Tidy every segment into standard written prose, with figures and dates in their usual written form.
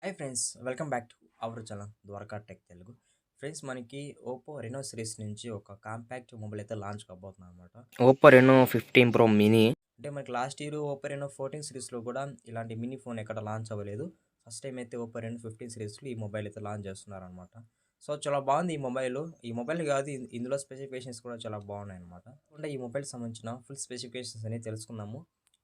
Hi friends, welcome back to our channel Dwaraka tech Telugu. Friends, మనకి Oppo Reno series నుంచి ఒక compact mobile అయితే launch కాబోతుంది అనమాట. Oppo Reno 15 pro mini. అంటే మనకి లాస్ట్ ఇయర్ ఓప్పో రెనో 14 సిరీస్లో కూడా ఇలాంటి మినీ ఫోన్ ఎక్కడ లాంచ్ అవ్వలేదు. ఫస్ట్ టైం అయితే ఓప్పో రెనో 15 సిరీస్లో ఈ మొబైల్ అయితే లాంచ్ చేస్తున్నారనమాట. సో చాలా బాగుంది ఈ మొబైల్. ఈ మొబైల్ కాదు, ఇందులో స్పెసిఫికేషన్స్ కూడా చాలా బాగున్నాయి అనమాట. అంటే ఈ మొబైల్ సంబంధించిన ఫుల్ స్పెసిఫికేషన్స్ అనేది తెలుసుకుందాము.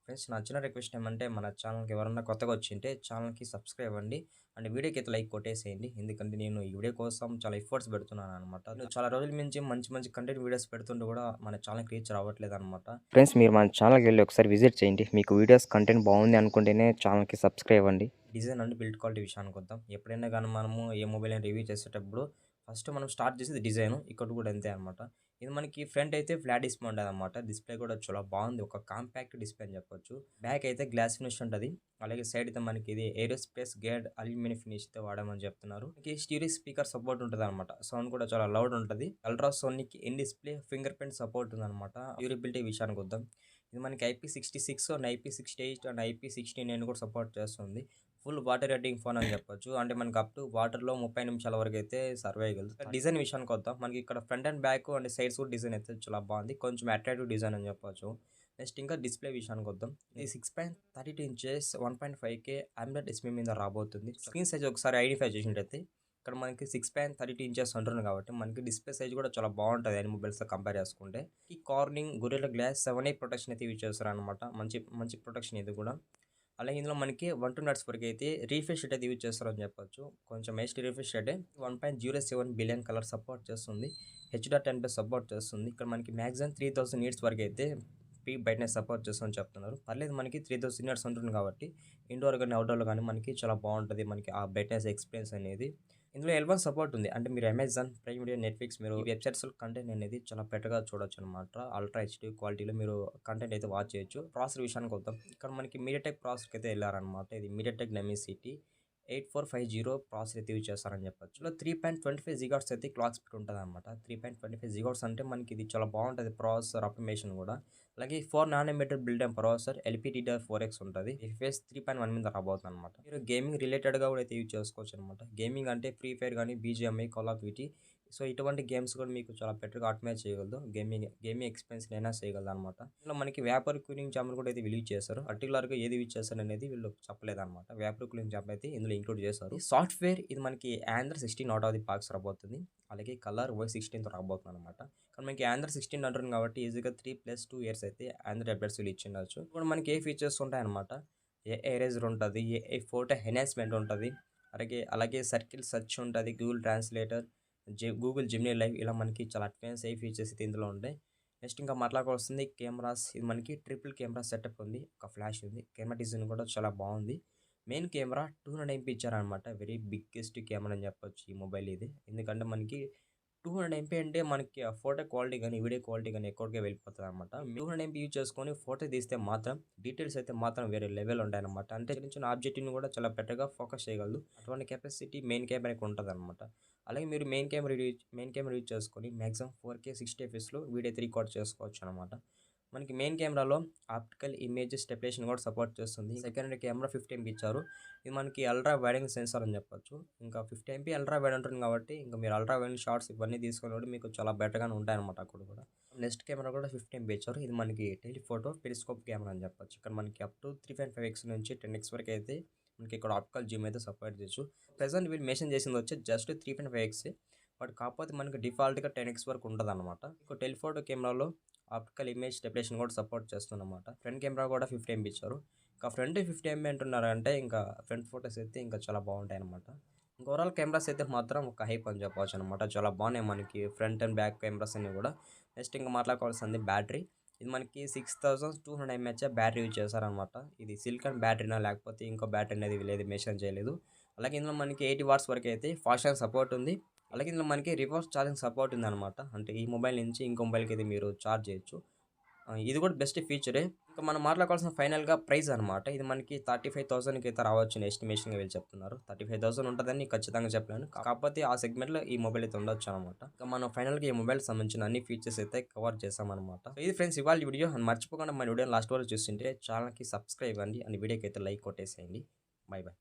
ఫ్రెండ్స్, నా చిన్న రిక్వెస్ట్ ఏమంటే మన ఛానల్కి ఎవరన్నా కొత్తగా వచ్చింటే ఛానల్కి సబ్స్క్రైబ్ అవ్వండి అండ్ వీడియోకి అయితే లైక్ కొట్టేసేయండి. ఎందుకంటే నేను ఈ వీడియో కోసం చాలా ఎఫర్ట్స్ పెడుతున్నాను అనమాట. చాలా రోజుల నుంచి మంచి మంచి కంటెంట్ వీడియోస్ పెడుతుంటే కూడా మన ఛానల్కి రీచ్ రావట్లేదు అనమాట. ఫ్రెండ్స్, మీరు మన ఛానల్కి వెళ్ళి ఒకసారి విజిట్ చేయండి. మీకు వీడియోస్ కంటెంట్ బాగుంది అనుకుంటేనే ఛానల్కి సబ్స్క్రైబ్ అవ్వండి. డిజైన్ అండ్ బిల్డ్ క్వాలిటీ విషయానికి వద్దాం. ఎప్పుడైనా కానీ మనము ఏ మొబైల్ అయినా రివ్యూ చేసేటప్పుడు ఫస్ట్ మనం స్టార్ట్ చేసేది డిజైన్. ఇక్కడ కూడా అంతే అనమాట. ఇది మనకి ఫ్రంట్ అయితే ఫ్లాట్ డిస్ప్లే ఉంటుంది అనమాట. డిస్ప్లే కూడా చాలా బాగుంది, ఒక కాంపాక్ట్ డిస్ప్లే అని చెప్పొచ్చు. బ్యాక్ అయితే గ్లాస్ ఫినిష్ ఉంటుంది. అలాగే సైడ్ అయితే మనకి ఇది ఏరోస్పేస్ గేడ్ అల్యూమినియం ఫినిష్ అయితే వాడమని చెప్తున్నారు. స్టీరియో స్పీకర్ సపోర్ట్ ఉంటుంది అనమాట. సౌండ్ కూడా చాలా లౌడ్ ఉంటుంది. Ultrasonic in display finger print support ఉంది అనమాట. డ్యూరబిలిటీ విషయానికి వద్దాం. ఇది మనకి IP66 and IP68 and IP69 కూడా సపోర్ట్ చేస్తుంది. ఫుల్ వాటర్ రేటింగ్ ఫోన్ అని చెప్పొచ్చు. అంటే మనకి అప్ టు వాటర్లో 30 నిమిషాల వరకు అయితే సర్వే అయ్యగలదు. డిజైన్ విషయానికి వద్దాం. మనకి ఇక్కడ front and back and sides కూడా డిజైన్ అయితే చాలా బాగుంది. కొంచెం అట్రాక్టివ్ డిజైన్ అని చెప్పొచ్చు. నెక్స్ట్ ఇంకా డిస్ప్లే విషయానికి వద్దాం. ఇది 6.32 ఇంచెస్ 1.5K AMOLED డిస్ప్లే మీద రాబోతుంది. స్క్రీన్ సైజ్ ఒకసారి ఐడెంటిఫై చేసినట్టయితే ఇక్కడ మనకి 6.32 ఇంచెస్ అంటున్నారు కాబట్టి మనకి డిస్ప్లే సైజ్ కూడా చాలా బాగుంటుంది అన్ని మొబైల్స్తో కంపేర్ చేసుకుంటే. ఈ Corning Gorilla Glass 7A protection అయితే యూజ్ చేస్తారనమాట. మంచి మంచి ప్రొటెక్షన్ ఇది కూడా. అలాగే ఇందులో మనకి 1 to 2 నిమిషాల వరకు అయితే రీఫ్రెష్ రేట్ అయితే యూజ్ చేస్తారని చెప్పొచ్చు. కొంచెం హెచ్డీ రిఫ్రెష్ రేటే 1.07 బిలియన్ కలర్ సపోర్ట్ చేస్తుంది. H.10+ సపోర్ట్ చేస్తుంది. ఇక్కడ మనకి మ్యాక్సిమం 3000 నీట్స్ వరకు అయితే పీక్ బ్రైట్నెస్ సపోర్ట్ చేస్తుందని చెప్తున్నారు. పర్లేదు, మనకి 3000 నీట్స్ ఉంటుంది కాబట్టి ఇండోర్ కానీ అవుట్డోర్లో కానీ మనకి చాలా బాగుంటుంది మనకి ఆ బ్రైట్నెస్ ఎక్స్పీరియన్స్ అనేది. ఇందులో L1 సపోర్ట్ ఉంది. అంటే మీరు అమెజాన్ ప్రైమ్ వీడియో, నెట్ఫ్లిక్స్ మీరు ఈ వెబ్సైట్స్లో కంటెంట్ అనేది చాలా బెటర్గా చూడొచ్చు అనమాట. అల్ట్రా హెచ్డీ క్వాలిటీలో మీరు కంటెంట్ అయితే వాచ్ చేయొచ్చు. ప్రాసెసర్ విషయానికి వద్దాం. ఇక్కడ మనకి మీడియాటెక్ ప్రాసెసర్కి అయితే వెళ్ళారనమాట. ఇది మీడియాటెక్ డెమిసిటీ 8450 ప్రాసెసర్ అయితే యూజ్ చేస్తారని చెప్పొచ్చు. ఇలా 3.25 GHz అయితే క్లాక్ స్పీడ్ ఉంటుంది అనమాట. 3.25 GHz అంటే మనకి ఇది చాలా బాగుంటుంది ప్రాసెసర్ ఆటోమేషన్ కూడా. అలాగే 4 nanometre build and processor LPDDR4X ఉంటుంది. FPS 3.1 మీద రాబోతుంది అనమాట. మీరు గేమింగ్ రిలేటెడ్గా కూడా అయితే యూజ్ చేసుకోవచ్చు అనమాట. గేమింగ్ అంటే ఫ్రీ ఫైర్ కానీ, BGMI, call of duty, so ఇటువంటి గేమ్స్ కూడా మీకు చాలా బెటర్గా ఆటోమేట్ చేయగలదు. గేమింగ్ ఎక్స్పీరియన్స్ అయినా చేయగలదు అనమాట. ఇందులో మనకి వేపర్ కూలింగ్ ఛాంబర్ కూడా అయితే రిలీజ్ చేశారు. పర్టికులర్గా ఏది యూజ్ చేస్తారు అనేది వీళ్ళు చెప్పలేదు అనమాట. వేపర్ కూలింగ్ ఛాంబర్ అయితే ఇందులో ఇంక్లూడ్ చేశారు. సాఫ్ట్వేర్ ఇది మనకి Android 16 out of the box రాబోతుంది. అలాగే కలర్ Y16 రాబోతుంది అనమాట. కానీ మనకి Android 16 అంటుంది కాబట్టి ఈజీగా 3+2 ఇయర్స్ అయితే Android అప్డేట్స్ వీళ్ళు ఇచ్చిండొచ్చు. ఇప్పుడు మనకి ఏ ఫీచర్స్ ఉంటాయన్నమాట. ఎరేజర్ ఉంటుంది, ఫోటో ఎన్హాన్స్మెంట్ ఉంటుంది, అలాగే సర్కిల్ సెర్చ్ ఉంటుంది, Google translator, Google Gemini live, ఇలా మనకి చాలా అడ్వాన్స్ ఫీచర్స్ అయితే ఇందులో ఉంటాయి. నెక్స్ట్ ఇంకా మాట్లాడుకోవాల్సింది కెమెరాస్. ఇది మనకి ట్రిపుల్ కెమెరా సెటప్ ఉంది, ఒక ఫ్లాష్ ఉంది. కెమెరా డిజైన్ కూడా చాలా బాగుంది. మెయిన్ కెమెరా 200 MP ఇచ్చారనమాట. వెరీ బిగ్గెస్ట్ కెమెరా అని చెప్పొచ్చు ఈ మొబైల్ ఇది. ఎందుకంటే మనకి 200 MP అంటే మనకి ఆ ఫోటో క్వాలిటీ కానీ, వీడియో క్వాలిటీ కానీ ఎక్కడికే వెళ్ళిపోతుంది అనమాట. 200 MP యూజ్ చేసుకొని ఫోటో తీస్తే మాత్రం డీటెయిల్స్ అయితే మాత్రం వేరే లెవెల్ ఉంటాయన్నమాట. అంటే చిన్న చిన్న ఆబ్జెక్టివ్ని కూడా చాలా బెటర్గా ఫోకస్ చేయగలదు. అటువంటి కెపాసిటీ మెయిన్ కెమెరాకి ఉంటుంది అనమాట. అలాగే మీరు మెయిన్ కెమెరా యూజ్ చేసుకొని మ్యాక్సిమం 4K 60 FPSలో వీడియో అయితే రికార్డ్ చేసుకోవచ్చు అనమాట. మనకి మెయిన్ కెమెరాలో ఆప్టికల్ ఇమేజ్ స్టెబిలైజేషన్ కూడా సపోర్ట్ చేస్తుంది. సెకండరీ కెమెరా 50 MP ఇచ్చారు. ఇది మనకి అల్ట్రా వైడ్ సెన్సార్ అని చెప్పొచ్చు. ఇంకా 50 MP అల్ట్రా వైడ్ ఉంటుంది కాబట్టి ఇంకా మీరు అల్ట్రా వైడ్ షార్ట్స్ ఇవన్నీ తీసుకున్నప్పుడు మీకు చాలా బెటర్గానే ఉంటాయన్నమాట అక్కడ కూడా. నెక్స్ట్ కెమెరా కూడా 50 MP ఇచ్చారు. ఇది మనకి టెలిఫోటో పెరిస్కోప్ కెమెరా అని చెప్పొచ్చు. ఇక్కడ మనకి అప్ టు 3.5x నుంచి 10x వరకు అయితే మనకి ఇక్కడ ఆప్టికల్ జూమ్ అయితే సపోర్ట్ చేయొచ్చు. ప్రెసెంట్ వీళ్ళు మెన్షన్ చేసింది వచ్చి జస్ట్ 3.5x, బట్ కాకపోతే మనకి డిఫాల్ట్గా 10x వరకు ఉంటుంది అనమాట. ఇంకో టెలిఫోటో కెమెరాలో ఆప్టికల్ ఇమేజ్ స్టెబిలైజేషన్ కూడా సపోర్ట్ చేస్తుందన్నమాట. ఫ్రంట్ కెమెరా కూడా 50 MP ఇచ్చారు. ఇంకా ఫ్రంట్ 50 MP అంటున్నారంటే ఇంకా ఫ్రంట్ ఫోటోస్ అయితే ఇంకా చాలా బాగుంటాయి అనమాట. ఇంకా ఓవరాల్ కెమెరాస్ అయితే మాత్రం ఒక హైప్ అని చెప్పవచ్చు అనమాట. చాలా బాగున్నాయి మనకి ఫ్రంట్ అండ్ బ్యాక్ కెమెరాస్ అన్ని కూడా. నెక్స్ట్ ఇంకా మాట్లాడుకోవాల్సింది బ్యాటరీ. ఇది మనకి 6200 mAh బ్యాటరీ యూజ్ చేశారనమాట. ఇది సిలికాన్ బ్యాటరీనా లేకపోతే ఇంకో బ్యాటరీ అనేది వీళ్ళు మెన్షన్ చేయలేదు. అలాగే ఇందులో మనకి 80 వాట్స్ వరకు అయితే ఫాస్ట్ ఛార్జింగ్ సపోర్ట్ ఉంది. అలాగే ఇందులో మనకి రివర్స్ ఛార్జింగ్ సపోర్ట్ ఉందన్నమాట. అంటే ఈ మొబైల్ నుంచి ఇంకో మొబైల్కి అయితే మీరు ఛార్జ్ చేయొచ్చు. ఇది కూడా బెస్ట్ ఫీచరే. ఇంకా మనం మాట్లాడుకోవాల్సిన ఫైనల్గా ప్రైస్ అనమాట. ఇది మనకి 35,000కి అయితే రావచ్చు ఎస్టిమేషన్గా వీళ్ళు చెప్తున్నారు. 35,000 ఉంటుందని ఖచ్చితంగా చెప్పలేను. కాకపోతే ఆ సెగ్మెంట్లో ఈ మొబైల్ అయితే ఉండొచ్చు అనమాట. ఇంకా మనం ఫైనల్గా ఈ మొబైల్ సంబంధించిన అన్ని ఫీచర్స్ అయితే కవర్ చేసామన్నమాట. ఇది ఫ్రెండ్స్ ఇవాళ వీడియో. అండ్ మర్చిపోకుండా మన వీడియో లాస్ట్ వరకు చూస్తుంటే ఛానల్కి సబ్స్క్రైబ్ అవ్వండి అండ్ వీడియోకి అయితే లైక్ కొట్టేసేయండి. By by.